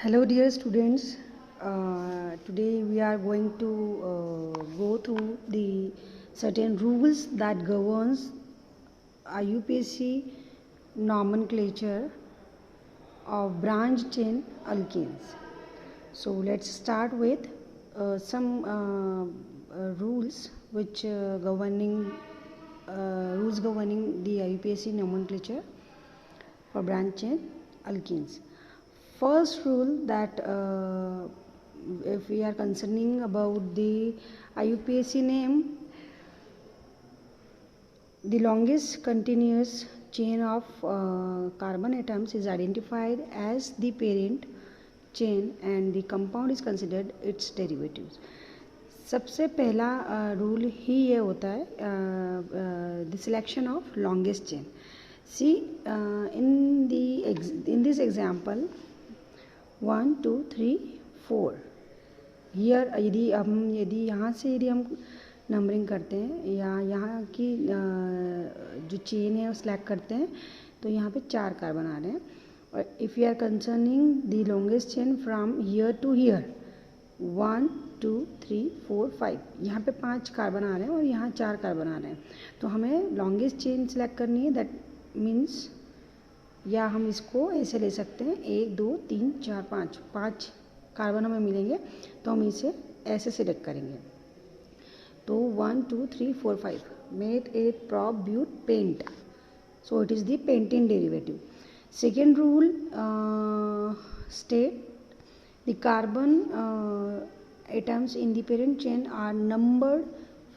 Hello dear students, today we are going to go through the certain rules that governs IUPAC nomenclature of branch chain alkenes. So let's start with some rules which governing the IUPAC nomenclature for branch chain alkenes. First rule that if we are concerning about the IUPAC name, the longest continuous chain of carbon atoms is identified as the parent chain and the compound is considered its derivatives. सबसे पहला rule ही ये होता है the selection of longest chain. See in this example 1 2 3 4 here यदि यहाँ से हम numbering करते हैं या यहाँ की जो चेन है वो सिलेक्ट करते हैं तो यहाँ पे 4 कार्बन आ रहे हैं. और if you are concerning the longest chain from here to here 1 2 3 4 5 यहाँ पे 5 कार्बन आ रहे हैं और यहाँ 4 कार्बन आ रहे हैं. तो हमें लॉन्गेस्ट चेन सिलेक्ट करनी है. दैट मीन्स या हम इसको ऐसे ले सकते हैं 1 2 3 4 5 कार्बन हमें मिलेंगे तो हम इसे ऐसे सिलेक्ट करेंगे. तो 1 2 3 4 5 meth eth prop but pent. So it is the pentane derivative. Second rule state the carbon atoms in the parent chain are numbered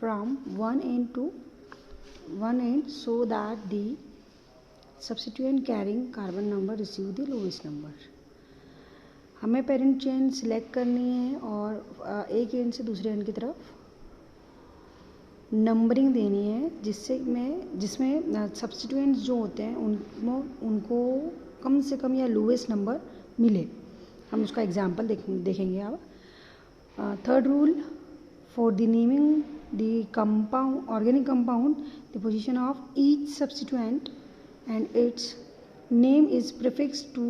from one end to one end so that the substituent carrying carbon number receive the lowest number. हमें parent chain select करनी है और एक and से दूसरे and की तरफ numbering देनी है जिसमें सब्स्टिट्यूएंट्स जो होते हैं उनको कम से कम या लोवेस्ट नंबर मिले. हम उसका एग्जांपल देखेंगे अब. Third rule for the naming the compound organic compound the position of each substituent and its name is prefixed to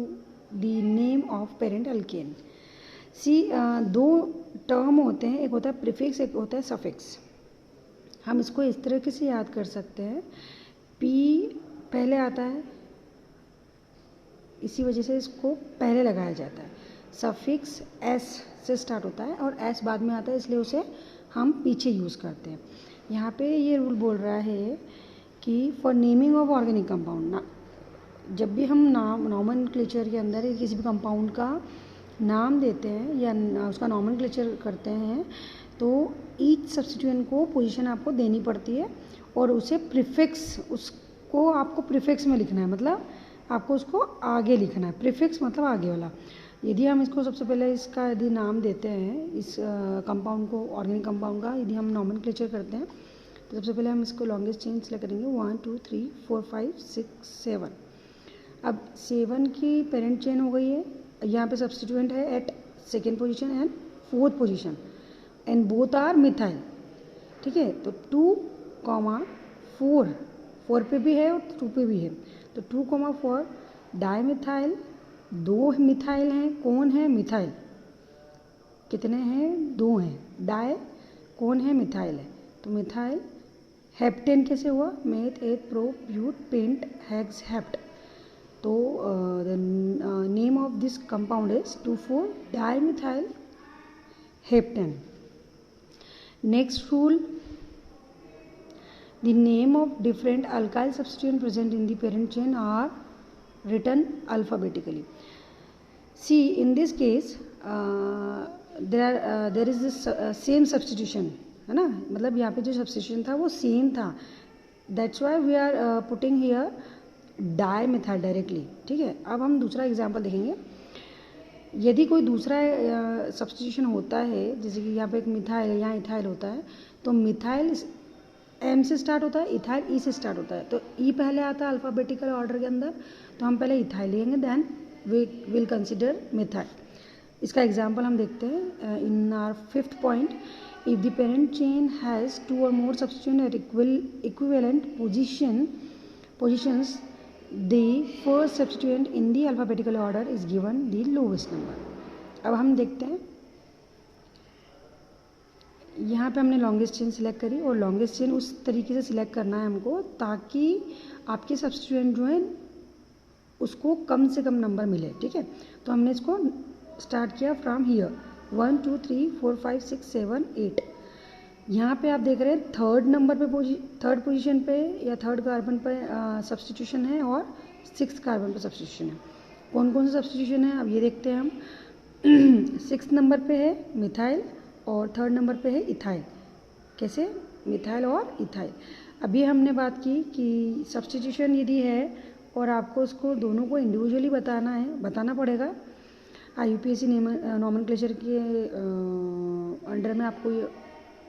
the name of parent alkane. See, दो टर्म होते हैं, एक होता है प्रीफिक्स एक होता है सफिक्स. हम इसको इस तरीके से याद कर सकते हैं. P पहले आता है, इसी वजह से इसको पहले लगाया जाता है. सफिक्स S से स्टार्ट होता है और S बाद में आता है इसलिए उसे हम पीछे यूज़ करते हैं. यहाँ पे ये रूल बोल रहा है कि for naming of organic compound ना, जब भी हम नॉमेनक्लेचर के अंदर किसी भी कंपाउंड का नाम देते हैं या उसका नॉमेनक्लेचर करते हैं तो ईच सब्स्टिट्यूएंट को पोजीशन आपको देनी पड़ती है और उसे प्रीफिक्स उसको आपको प्रीफिक्स में लिखना है. मतलब आपको उसको आगे लिखना है. प्रीफिक्स मतलब आगे वाला. यदि हम इसको सबसे पहले इसका यदि नाम देते हैं इस कंपाउंड को ऑर्गेनिक कंपाउंड का यदि हम नॉमेनक्लेचर करते हैं तो सबसे पहले हम इसको लॉन्गेस्ट चेन सेलेक्ट करेंगे 1 2 3 4 5 6 7. अब 7 की पेरेंट चेन हो गई है. यहाँ पे सब्स्टिट्यूएंट है at second position and fourth position and both are methyl. ठीक है. तो 2 4 पे भी है और 2 पे भी है. तो 2 4 डाई मिथाइल. 2 मिथाइल हैं. कौन है? मिथाइल. कितने हैं? 2 हैं. डाई कौन है? मिथाइल है. तो मिथाइल. हेप्टेन कैसे हुआ? Meth eth pro but pent hex hept. तो the name of this compound is 2,4 dimethyl heptane. Next rule the name of different alkyl substituent present in the parent chain are written alphabetically. See, in this case there is this same substitution है ना. मतलब यहाँ पे जो substitution था वो same था. That's why we are putting here dimethyl directly. ठीक है. अब हम दूसरा एग्जांपल देखेंगे. यदि कोई दूसरा सब्स्टिट्यूशन होता है जैसे कि यहाँ पे एक मिथाइल है यहाँ इथाइल होता है तो मिथाइल एम से स्टार्ट होता है इथाइल ई से स्टार्ट होता है. तो ई पहले आता है अल्फ़ाबेटिकल ऑर्डर के अंदर तो हम पहले इथाइल लेंगे then we will consider methyl. इसका एग्जांपल हम देखते हैं in our fifth point. If the parent chain has 2 or more substituents at equivalent positions, the first substituent in the alphabetical order is given the lowest number. अब हम देखते हैं, यहाँ पे हमने लॉन्गेस्ट चेन सिलेक्ट करी और लॉन्गेस्ट चेन उस तरीके से सिलेक्ट करना है हमको ताकि आपके सब्स्टिट्यूएंट जो है उसको कम से कम नंबर मिले, ठीक है। तो हमने इसको स्टार्ट किया फ्रॉम हियर 1 2 3 4 5 6 7 8। यहाँ पे आप देख रहे हैं थर्ड नंबर पे थर्ड पोजीशन पे या थर्ड कार्बन पे सब्स्टिट्यूशन है और 6 कार्बन पे सब्स्टिट्यूशन है। कौन कौन से सब्स्टिट्यूशन है अब ये देखते हैं हम। 6 नंबर पे है मिथाइल और थर्ड नंबर पे है इथाइल। कैसे? मिथाइल और इथाइल। अभी हमने बात की कि सब्स्टिट्यूशन यदि है और आपको उसको दोनों को इंडिविजुअली बताना पड़ेगा। IUPAC नॉमेनक्लेचर के अंडर में आपको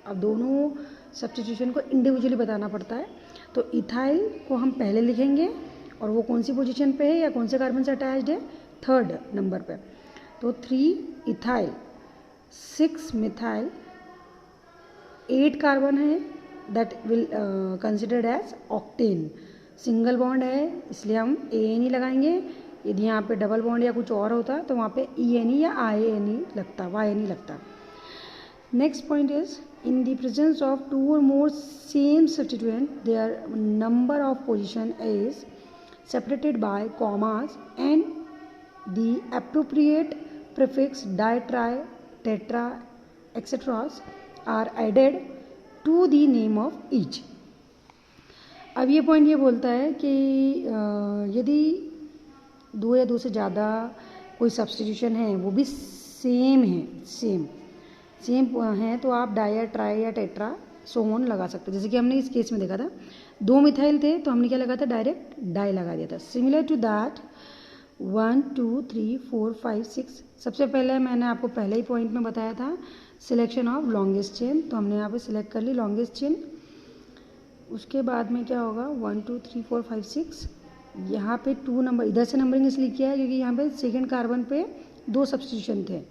अब दोनों सब्स्टिट्यूशन को इंडिविजुअली बताना पड़ता है। तो इथाइल को हम पहले लिखेंगे और वो कौन सी पोजीशन पे है या कौन से कार्बन से अटैच्ड है? थर्ड नंबर पे। तो 3 इथाइल 6 मिथाइल 8 कार्बन है, that will considered as octane. Single bond है इसलिए हम ANE लगाएंगे। यदि यहाँ पे डबल बॉन्ड या कुछ और होता तो वहाँ पे ENE या IANE लगता, YNE लगता। Next point is in the presence of 2 or more same substituent their number of position is separated by commas and the appropriate prefix di, tri, tetra etc are added to the name of each। अब ये point ये बोलता है कि यदि 2 या 2 से ज़्यादा कोई सब्स्टिट्यूशन है वो भी सेम है तो आप डाई या ट्राई या टेट्रा सोन लगा सकते हैं। जैसे कि हमने इस केस में देखा था 2 मिथाइल थे तो हमने क्या लगा था? डायरेक्ट डाई लगा दिया था। सिमिलर टू दैट 1 2 3 4 5 6 सबसे पहले मैंने आपको पहले ही पॉइंट में बताया था सिलेक्शन ऑफ लॉन्गेस्ट चेन, तो हमने यहाँ पे सिलेक्ट कर ली लॉन्गेस्ट चेन। उसके बाद में क्या होगा 1 2 3 4 5 6 यहाँ पे 2 नंबर इधर से नंबरिंग इसलिए किया है क्योंकि यहाँ पे सेकेंड कार्बन पे 2 सब्स्टिट्यूशन थे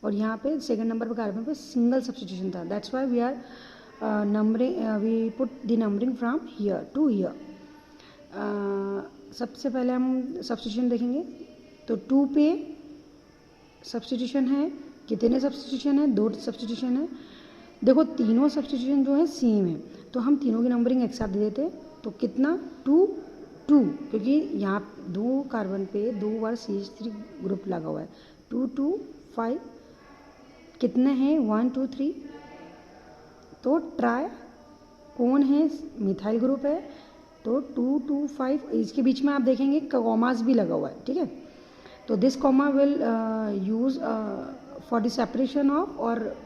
और यहाँ पे सेकेंड नंबर पे कार्बन पे सिंगल सब्स्टिट्यूशन था। That's why we are numbering we put the numbering from here to here. सबसे पहले हम सब्स्टिट्यूशन देखेंगे तो 2 पे सब्स्टिट्यूशन है। कितने सब्स्टिट्यूशन है? 2 सब्स्टिट्यूशन है। देखो तीनों सब्स्टिट्यूशन जो है सेम है तो हम तीनों की नंबरिंग एक साथ दे देते। तो कितना 2 2 क्योंकि यहाँ 2 कार्बन पे 2 बार CH3 ग्रुप लगा हुआ है। 2 2 5 कितने हैं? 1 2 3। तो ट्राई कौन है? मिथाइल ग्रुप है तो 2 2 5 इसके बीच में आप देखेंगे कॉमास भी लगा हुआ है, ठीक है। तो this comma will use for the separation of और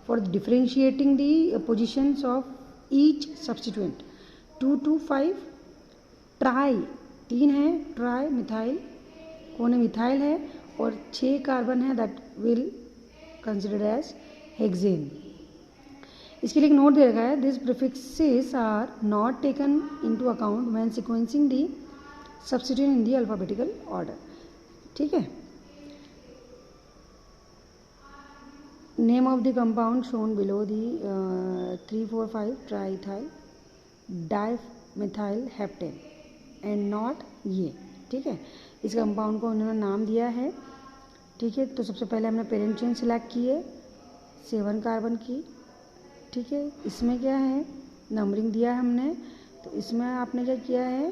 for differentiating the positions of each substituent. 2 2 5 tri 3 है, ट्राई मिथाइल कौन है? मिथाइल है और 6 कार्बन है that will considered as hexane. इसके लिए एक नोट दे रखा है this prefixes are not taken into account when sequencing the substituent in the alphabetical order, ठीक है। Name of the compound shown below the 3 4 5 triethyl dimethyl heptane and not ये, ठीक है। इस कंपाउंड को उन्होंने नाम दिया है, ठीक है। तो सबसे पहले हमने पेरेंट चेन सिलेक्ट की है 7 कार्बन की, ठीक है। इसमें क्या है नंबरिंग दिया है हमने, तो इसमें आपने क्या किया है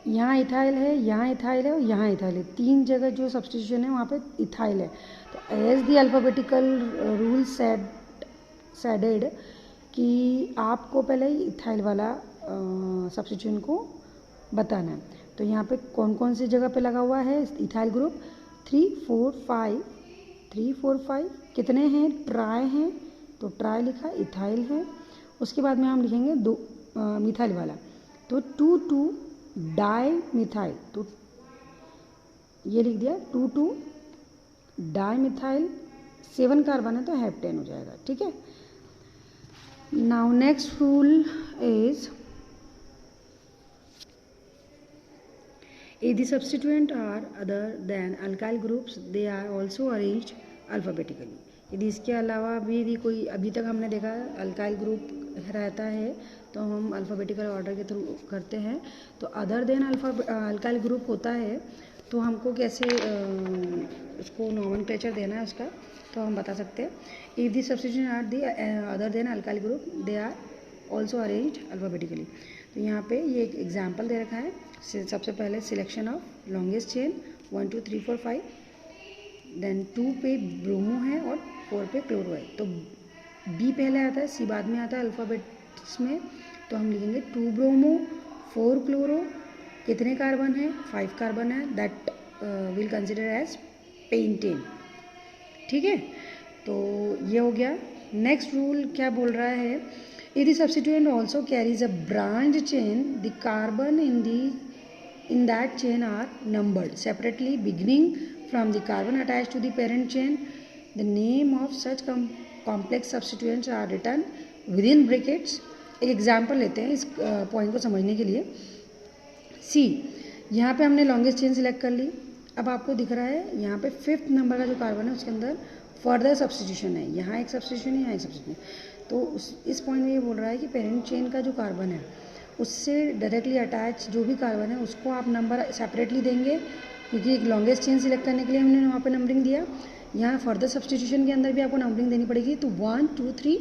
यहाँ इथाइल है, यहाँ इथाइल है और यहाँ इथाइल है। 3 जगह जो सब्स्टिट्यूशन है वहाँ पे इथाइल है। तो as the alphabetical rule said कि आपको पहले इथाइल वाला सब्स्टिट्यूशन को बताना है। तो यहाँ पे कौन कौन सी जगह पे लगा हुआ है इथाइल ग्रुप 3 4 5 कितने हैं? ट्राई हैं तो ट्राई लिखा, इथाइल है। उसके बाद में हम लिखेंगे 2 मिथाइल वाला तो 2 2 डाई मिथाइल, तो ये लिख दिया 2 2 डाई मिथाइल 7 कार्बन है तो हेप्टेन हो जाएगा, ठीक है। Now next rule is if the substituent are other than alkyl groups they are also arranged alphabetically। यदि इसके अलावा भी कोई अभी तक हमने देखा अल्काइल ग्रुप रहता है तो हम अल्फ़ाबेटिकल ऑर्डर के थ्रू करते हैं। तो अदर देन अल्काइल ग्रुप होता है तो हमको कैसे उसको नॉमेनक्लेचर देना है उसका, तो हम बता सकते हैं if the substitution are the other than alkyl group they are also arranged alphabetically. तो यहाँ पे ये एक एग्जाम्पल दे रखा है। सबसे पहले selection of longest chain 1 2 3 4 5, then 2 पे ब्रोमो है और 4 पे क्लोरो है। तो बी पहले आता है, सी बाद में आता है अल्फ़ाबेट्स में। तो हम लिखेंगे 2 ब्रोमो 4 क्लोरो, कितने कार्बन है 5 कार्बन है, that will consider as pentane. ठीक है, तो ये हो गया। नेक्स्ट रूल क्या बोल रहा है, if the substituent also carries a branch chain the carbon in that chain are numbered separately beginning from the carbon attached to the parent chain. The name of such complex substituents are written within brackets. एक example लेते हैं इस point को समझने के लिए। सी, यहाँ पे हमने लॉन्गेस्ट चेन सिलेक्ट कर ली। अब आपको दिख रहा है यहाँ पे 5th नंबर का जो कार्बन है उसके अंदर फर्दर सब्स्टिट्यूशन है, यहाँ एक सब्स्टिट्यूशन है, यहाँ एक सब्स्टिट्यूशन। तो इस पॉइंट में ये बोल रहा है कि पेरेंट चेन का जो कार्बन है उससे डायरेक्टली अटैच जो भी कार्बन है उसको आप नंबर सेपरेटली देंगे, क्योंकि एक लॉन्गेस्ट चेन सिलेक्ट करने के लिए हमने वहाँ पे नंबरिंग दिया। यहाँ फर्दर सब्स्टिट्यूशन के अंदर भी आपको नंबरिंग देनी पड़ेगी, तो 1 2 3।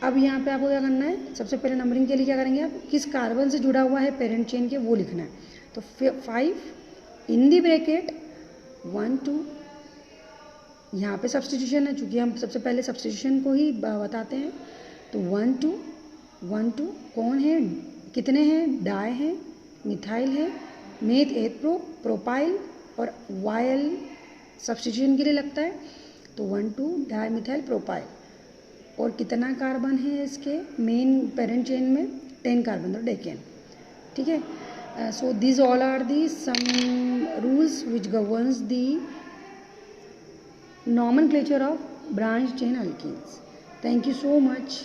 अब यहाँ पे आपको क्या करना है, सबसे पहले नंबरिंग के लिए क्या करेंगे आप, किस कार्बन से जुड़ा हुआ है पेरेंट चेन के वो लिखना है। तो 5 इन दी ब्रैकेट 1 2, यहाँ पे सब्स्टिट्यूशन है, चूँकि हम सबसे पहले सब्स्टिट्यूशन को ही बताते हैं। तो 1 2 1 2 कौन है, कितने हैं, डाई है, मिथाइल है, मेथ एथ प्रोपाइल और वायल सब्स्टिट्यूशन के लिए लगता है। तो 1 2 डाई मिथाइल प्रोपाइल। और कितना कार्बन है इसके मेन पेरेंट चेन में, 10 कार्बन और डेकेन। ठीक है, so this all are the some rules which governs the nomenclature of branch chain alkenes. Thank you so much.